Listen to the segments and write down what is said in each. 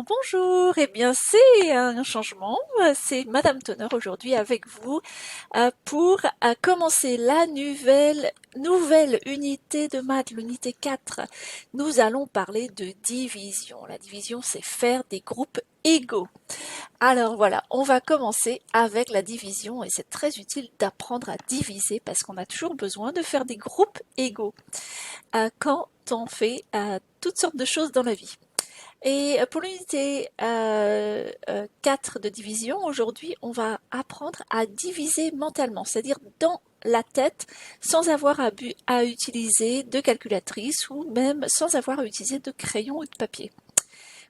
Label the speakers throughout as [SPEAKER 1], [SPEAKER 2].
[SPEAKER 1] Bonjour, eh bien c'est un changement, c'est Madame Tonner aujourd'hui avec vous pour commencer la nouvelle unité de maths, l'unité 4. Nous allons parler de division. La division, c'est faire des groupes égaux. Alors voilà, on va commencer avec la division et c'est très utile d'apprendre à diviser parce qu'on a toujours besoin de faire des groupes égaux quand on fait toutes sortes de choses dans la vie. Et pour l'unité 4 de division, aujourd'hui, on va apprendre à diviser mentalement, c'est-à-dire dans la tête, sans avoir à utiliser de calculatrice ou même sans avoir à utiliser de crayon ou de papier.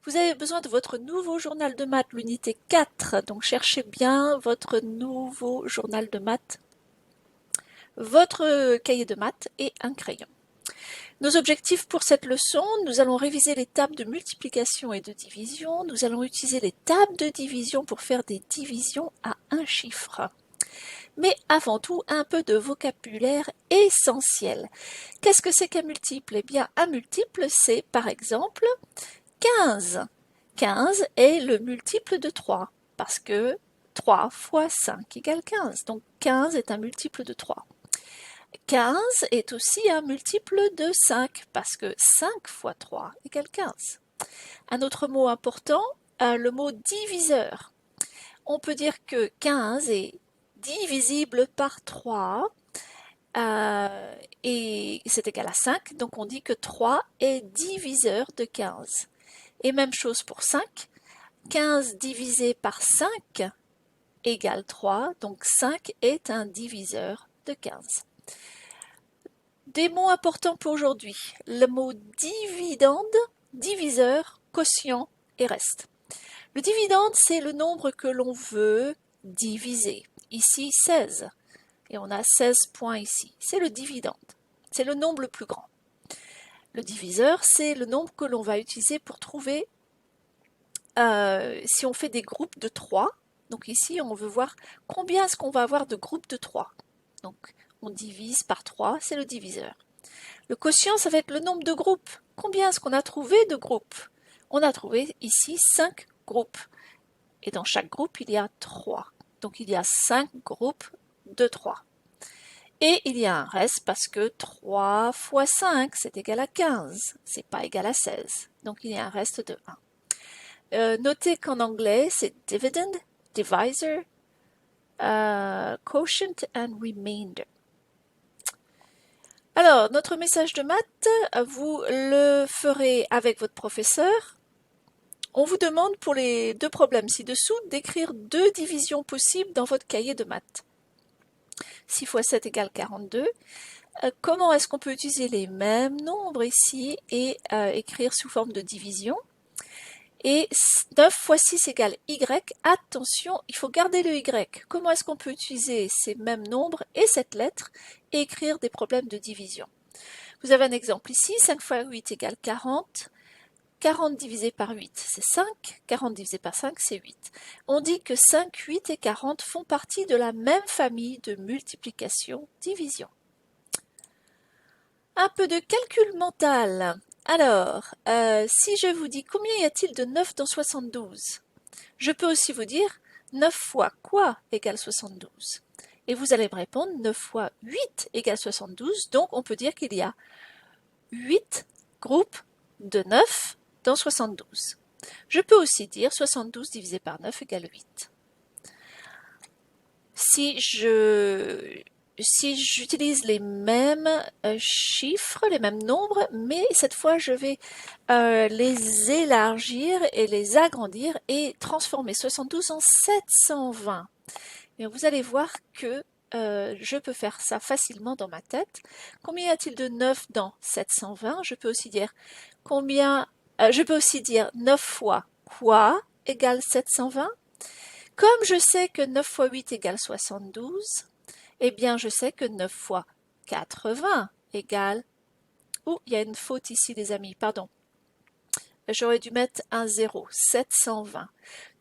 [SPEAKER 1] Vous avez besoin de votre nouveau journal de maths, l'unité 4, donc cherchez bien votre nouveau journal de maths, votre cahier de maths et un crayon. Nos objectifs pour cette leçon, nous allons réviser les tables de multiplication et de division. Nous allons utiliser les tables de division pour faire des divisions à un chiffre. Mais avant tout, un peu de vocabulaire essentiel. Qu'est-ce que c'est qu'un multiple? Eh bien, un multiple, c'est par exemple 15. 15 est le multiple de 3, parce que 3 fois 5 égale 15. Donc 15 est un multiple de 3. 15 est aussi un multiple de 5, parce que 5 fois 3 égale 15. Un autre mot important, le mot diviseur. On peut dire que 15 est divisible par 3 et c'est égal à 5, donc on dit que 3 est diviseur de 15. Et même chose pour 5, 15 divisé par 5 égale 3, donc 5 est un diviseur de 15. Des mots importants pour aujourd'hui. Le mot dividende, diviseur, quotient et reste. Le dividende, c'est le nombre que l'on veut diviser. Ici, 16. Et on a 16 points ici. C'est le dividende. C'est le nombre le plus grand. Le diviseur, c'est le nombre que l'on va utiliser pour trouver si on fait des groupes de 3. Donc ici, on veut voir combien est-ce qu'on va avoir de groupes de 3. Donc, on divise par 3, c'est le diviseur. Le quotient, ça va être le nombre de groupes. Combien est-ce qu'on a trouvé de groupes? On a trouvé ici 5 groupes. Et dans chaque groupe, il y a 3. Donc il y a 5 groupes de 3. Et il y a un reste parce que 3 fois 5, c'est égal à 15. C'est pas égal à 16. Donc il y a un reste de 1. Notez qu'en anglais, c'est dividend, divisor, quotient and remainder. Alors, notre message de maths, vous le ferez avec votre professeur. On vous demande pour les deux problèmes ci-dessous d'écrire 2 divisions possibles dans votre cahier de maths. 6 fois 7 égale 42. Comment est-ce qu'on peut utiliser les mêmes nombres ici et écrire sous forme de division? Et 9 fois 6 égale Y. Attention, il faut garder le Y. Comment est-ce qu'on peut utiliser ces mêmes nombres et cette lettre et écrire des problèmes de division? Vous avez un exemple ici, 5 fois 8 égale 40. 40 divisé par 8, c'est 5. 40 divisé par 5, c'est 8. On dit que 5, 8 et 40 font partie de la même famille de multiplication-division. Un peu de calcul mental. Alors, si je vous dis combien y a-t-il de 9 dans 72? Je peux aussi vous dire 9 fois quoi égale 72? Et vous allez me répondre 9 fois 8 égale 72, donc on peut dire qu'il y a 8 groupes de 9 dans 72. Je peux aussi dire 72 divisé par 9 égale 8. Si j'utilise les mêmes chiffres, les mêmes nombres, mais cette fois je vais les élargir et les agrandir et transformer 72 en 720. Et vous allez voir que je peux faire ça facilement dans ma tête. Combien y a-t-il de 9 dans 720? Je peux aussi dire je peux aussi dire 9 fois quoi égale 720? Comme je sais que 9 fois 8 égale 72, eh bien je sais que 9 fois 80 égale... Oh, il y a une faute ici les amis, pardon. J'aurais dû mettre un 0, 720.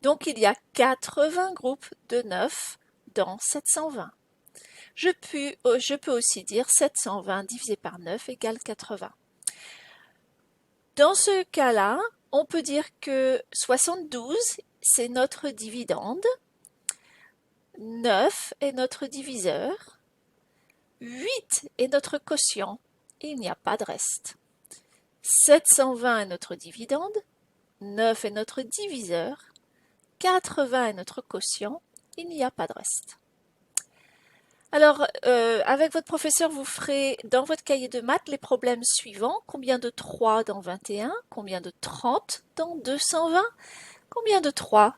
[SPEAKER 1] Donc il y a 80 groupes de 9 dans 720. Je peux aussi dire 720 divisé par 9 égale 80. Dans ce cas-là, on peut dire que 72, c'est notre dividende, 9 est notre diviseur, 8 est notre quotient, et il n'y a pas de reste. 720 est notre dividende, 9 est notre diviseur, 80 est notre quotient, il n'y a pas de reste. Alors, avec votre professeur, vous ferez dans votre cahier de maths les problèmes suivants. Combien de 3 dans 21? Combien de 30 dans 220? Combien de 3?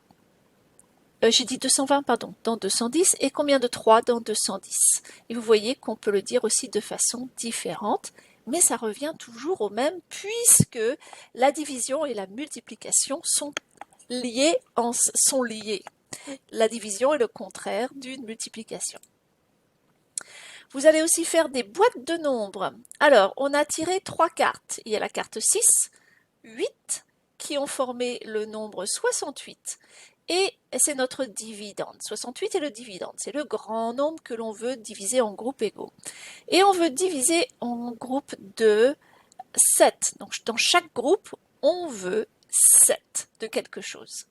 [SPEAKER 1] J'ai dit 220, pardon, dans 210. Et combien de 3 dans 210? Et vous voyez qu'on peut le dire aussi de façon différente, mais ça revient toujours au même, puisque la division et la multiplication sont liées. La division est le contraire d'une multiplication. Vous allez aussi faire des boîtes de nombres. Alors, on a tiré 3 cartes. Il y a la carte 6, 8, qui ont formé le nombre 68. Et c'est notre dividende. 68 est le dividende. C'est le grand nombre que l'on veut diviser en groupes égaux. Et on veut diviser en groupes de 7. Donc, dans chaque groupe, on veut 7 de quelque chose.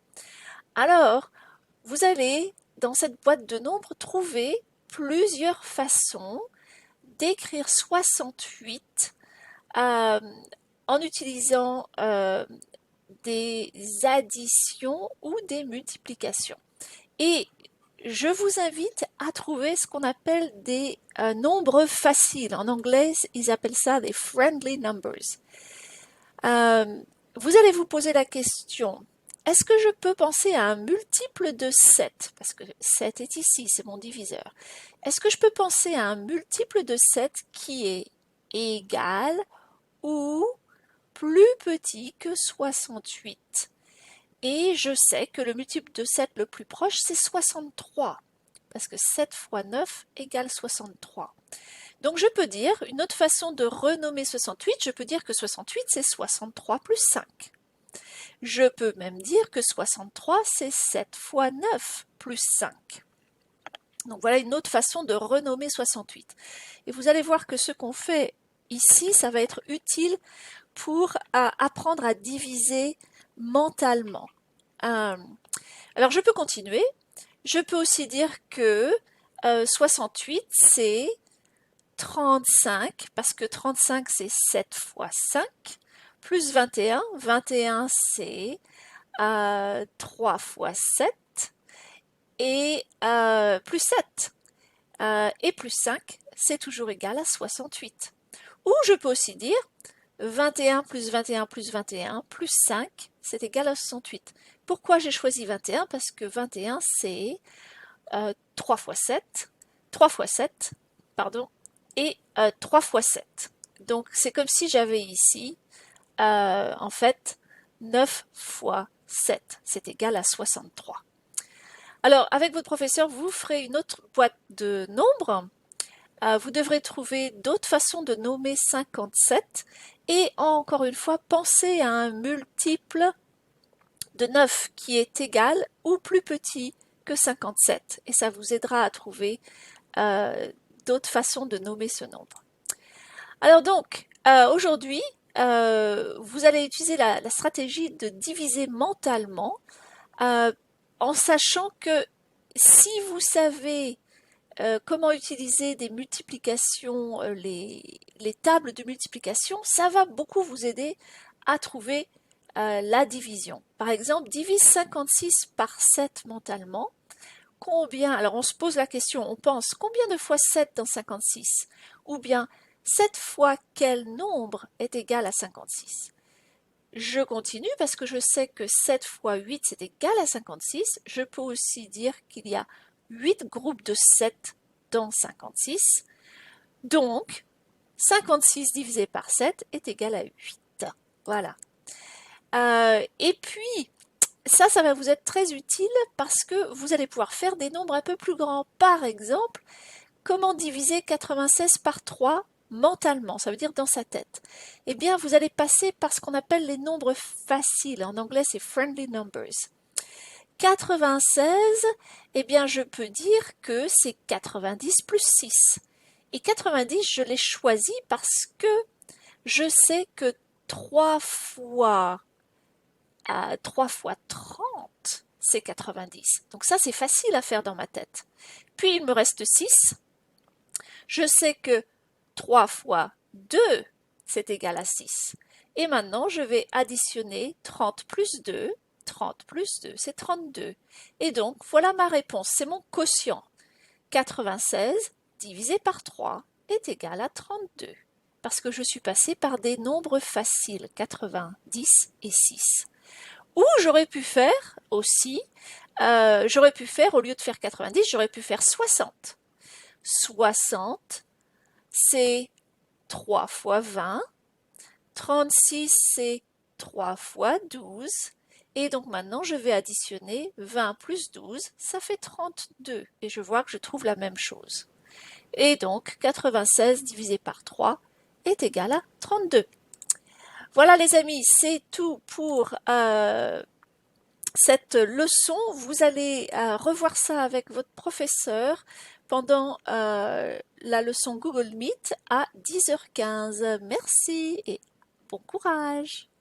[SPEAKER 1] Alors, vous allez, dans cette boîte de nombres, trouver plusieurs façons d'écrire 68 en utilisant des additions ou des multiplications. Et je vous invite à trouver ce qu'on appelle des nombres faciles. En anglais, ils appellent ça des friendly numbers. Vous allez vous poser la question, est-ce que je peux penser à un multiple de 7? Parce que 7 est ici, c'est mon diviseur. Est-ce que je peux penser à un multiple de 7 qui est égal ou plus petit que 68? Et je sais que le multiple de 7 le plus proche, c'est 63. Parce que 7 fois 9 égale 63. Donc je peux dire, une autre façon de renommer 68, je peux dire que 68 c'est 63 plus 5. Je peux même dire que 63 c'est 7 fois 9 plus 5. Donc voilà une autre façon de renommer 68. Et vous allez voir que ce qu'on fait ici, ça va être utile pour apprendre à diviser mentalement. Alors je peux continuer. Je peux aussi dire que 68 c'est 35, parce que 35 c'est 7 fois 5, plus 21, 21 c'est 3 fois 7, et plus 7, et plus 5, c'est toujours égal à 68. Ou je peux aussi dire 21 plus 21 plus 21 plus 5, c'est égal à 68. Pourquoi j'ai choisi 21? Parce que 21 c'est 3 fois 7, 3 fois 7, pardon, et 3 fois 7. Donc c'est comme si j'avais ici, en fait, 9 fois 7, c'est égal à 63. Alors avec votre professeur, vous ferez une autre boîte de nombres. Vous devrez trouver d'autres façons de nommer 57 et encore une fois, pensez à un multiple de 9 qui est égal ou plus petit que 57 et ça vous aidera à trouver d'autres façons de nommer ce nombre. Alors donc, aujourd'hui, vous allez utiliser la stratégie de diviser mentalement en sachant que si vous savez comment utiliser des multiplications, les tables de multiplication, ça va beaucoup vous aider à trouver la division. Par exemple, divise 56 par 7 mentalement. Combien, alors on se pose la question, on pense combien de fois 7 dans 56? Ou bien 7 fois quel nombre est égal à 56? Je continue parce que je sais que 7 fois 8 c'est égal à 56. Je peux aussi dire qu'il y a 8 groupes de 7 dans 56. Donc, 56 divisé par 7 est égal à 8. Voilà. Et puis, ça va vous être très utile parce que vous allez pouvoir faire des nombres un peu plus grands. Par exemple, comment diviser 96 par 3 mentalement, ça veut dire dans sa tête. Eh bien, vous allez passer par ce qu'on appelle les nombres faciles. En anglais, c'est friendly numbers. 96, eh bien, je peux dire que c'est 90 plus 6. Et 90, je l'ai choisi parce que je sais que 3 fois 3 fois 30, c'est 90. Donc ça, c'est facile à faire dans ma tête. Puis il me reste 6. Je sais que 3 fois 2, c'est égal à 6. Et maintenant, je vais additionner 30 plus 2. 30 plus 2, c'est 32. Et donc, voilà ma réponse, c'est mon quotient. 96 divisé par 3 est égal à 32. Parce que je suis passée par des nombres faciles, 90 et 6. Ou j'aurais pu faire aussi, au lieu de faire 90, j'aurais pu faire 60. 60, c'est 3 fois 20. 36, c'est 3 fois 12. Et donc maintenant, je vais additionner 20 plus 12, ça fait 32. Et je vois que je trouve la même chose. Et donc, 96 divisé par 3 est égal à 32. Voilà les amis, c'est tout pour cette leçon. Vous allez revoir ça avec votre professeur pendant la leçon Google Meet à 10h15. Merci et bon courage!